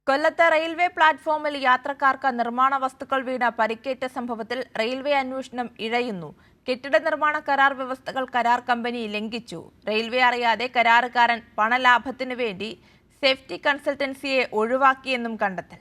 കൊല്ലത്തെ റെയിൽവേ പ്ലാറ്റ്ഫോമിൽ യാത്രക്കാർക്ക് നിർമ്മാണ വസ്തുക്കൾ വീണ് പരിക്കേറ്റ സംഭവത്തിൽ റെയിൽവേ അന്വേഷണം ഇഴയുന്നു. കെട്ടിട നിർമ്മാണ കരാർ വ്യവസ്ഥകൾ കരാർ കമ്പനി ലംഘിച്ചു. റെയിൽവേ അറിയാതെ കരാറുകാരൻ പണലാഭത്തിനു വേണ്ടി സേഫ്റ്റി കൺസൾട്ടൻസിയെ ഒഴിവാക്കിയെന്നും കണ്ടെത്തൽ.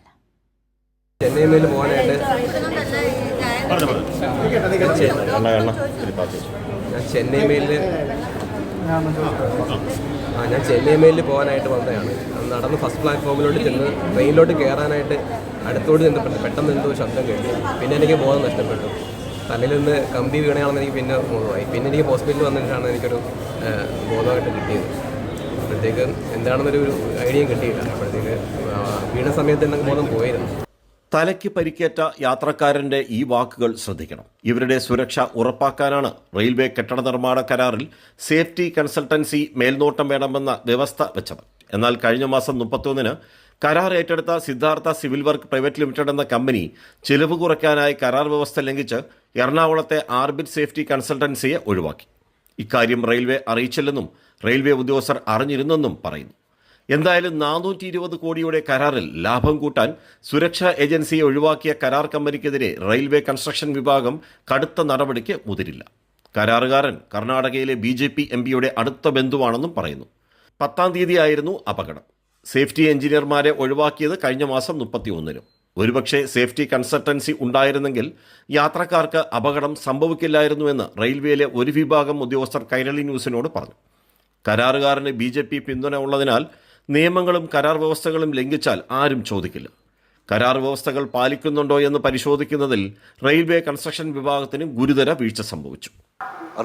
ഞാൻ ചെന്നൈ മെയിലിൽ പോകാനായിട്ട് വന്നതാണ്. നടന്ന് ഫസ്റ്റ് പ്ലാറ്റ്ഫോമിലോട്ട് ചെന്ന് ട്രെയിനിലോട്ട് കയറാനായിട്ട് അടുത്തോട്ട് ചെന്നപ്പെട്ടു. പെട്ടെന്ന് എന്തോ ശബ്ദം കേട്ടു. പിന്നെ എനിക്ക് ബോധം നഷ്ടപ്പെട്ടു. തലയിൽ നിന്ന് കമ്പി വീണയാണെന്ന് എനിക്ക് പിന്നെ ബോധമായി. പിന്നെ എനിക്ക് ഹോസ്പിറ്റലിൽ വന്നിട്ടാണ് എനിക്കൊരു ബോധമായിട്ട് കിട്ടിയത്. അപ്പോഴത്തേക്ക് എന്താണെന്നൊരു ഐഡിയയും കിട്ടിയില്ല. അപ്പോഴത്തേക്ക് വീണ സമയത്ത് എൻ്റെ ബോധം പോയിരുന്നു. തലയ്ക്ക് പരിക്കേറ്റ യാത്രക്കാരൻ്റെ ഈ വാക്കുകൾ ശ്രദ്ധിക്കണം. ഇവരുടെ സുരക്ഷ ഉറപ്പാക്കാനാണ് റെയിൽവേ കെട്ടിട നിർമ്മാണ കരാറിൽ സേഫ്റ്റി കൺസൾട്ടൻസി മേൽനോട്ടം വേണമെന്ന വ്യവസ്ഥ വെച്ചത്. എന്നാൽ കഴിഞ്ഞ മാസം 31-ന് കരാർ ഏറ്റെടുത്ത Siddhartha civil work private limited എന്ന കമ്പനി ചിലവ് കുറയ്ക്കാനായി കരാർ വ്യവസ്ഥ ലംഘിച്ച് എറണാകുളത്തെ ആർബിറ്റ് സേഫ്റ്റി കൺസൾട്ടൻസിയെ ഒഴിവാക്കി. ഇക്കാര്യം റെയിൽവേ അറിയിച്ചില്ലെന്നും റെയിൽവേ ഉദ്യോഗസ്ഥർ അറിഞ്ഞിരുന്നെന്നും പറയുന്നു. എന്തായാലും 420 കോടിയുടെ കരാറിൽ ലാഭം കൂട്ടാൻ സുരക്ഷാ ഏജൻസിയെ ഒഴിവാക്കിയ കരാർ കമ്പനിക്കെതിരെ റെയിൽവേ കൺസ്ട്രക്ഷൻ വിഭാഗം കടുത്ത നടപടിക്ക് മുതിരില്ല. കരാറുകാരൻ കർണാടകയിലെ BJP MPയുടെ അടുത്ത ബന്ധുവാണെന്നും പറയുന്നു. 10-ാം തീയതിയായിരുന്നു അപകടം. സേഫ്റ്റി എഞ്ചിനീയർമാരെ ഒഴിവാക്കിയത് കഴിഞ്ഞ മാസം 31-നും. ഒരുപക്ഷെ സേഫ്റ്റി കൺസൾട്ടൻസി ഉണ്ടായിരുന്നെങ്കിൽ യാത്രക്കാർക്ക് അപകടം സംഭവിക്കില്ലായിരുന്നുവെന്ന് റെയിൽവേയിലെ ഒരു വിഭാഗം ഉദ്യോഗസ്ഥർ കൈരളി ന്യൂസിനോട് പറഞ്ഞു. കരാറുകാരന് BJP പിന്തുണ ഉള്ളതിനാൽ നിയമങ്ങളും കരാർ വ്യവസ്ഥകളും ലംഘിച്ചാൽ ആരും ചോദിക്കില്ല. കരാർ വ്യവസ്ഥകൾ പാലിക്കുന്നുണ്ടോ എന്ന് പരിശോധിക്കുന്നതിൽ റെയിൽവേ കൺസ്ട്രക്ഷൻ വിഭാഗത്തിന് ഗുരുതര വീഴ്ച സംഭവിച്ചു.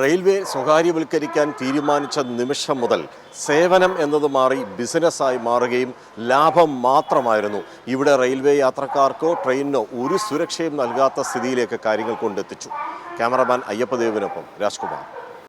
റെയിൽവേ സ്വകാര്യവൽക്കരിക്കാൻ തീരുമാനിച്ച നിമിഷം മുതൽ സേവനം എന്നത് മാറി ബിസിനസ്സായി മാറുകയും ലാഭം മാത്രമായിരുന്നു ഇവിടെ റെയിൽവേ യാത്രക്കാർക്കോ ട്രെയിനിനോ ഒരു സുരക്ഷയും നൽകാത്ത സ്ഥിതിയിലേക്ക് കാര്യങ്ങൾ കൊണ്ടെത്തിച്ചു. ക്യാമറമാൻ അയ്യപ്പദേവിനൊപ്പം രാജ്കുമാർ.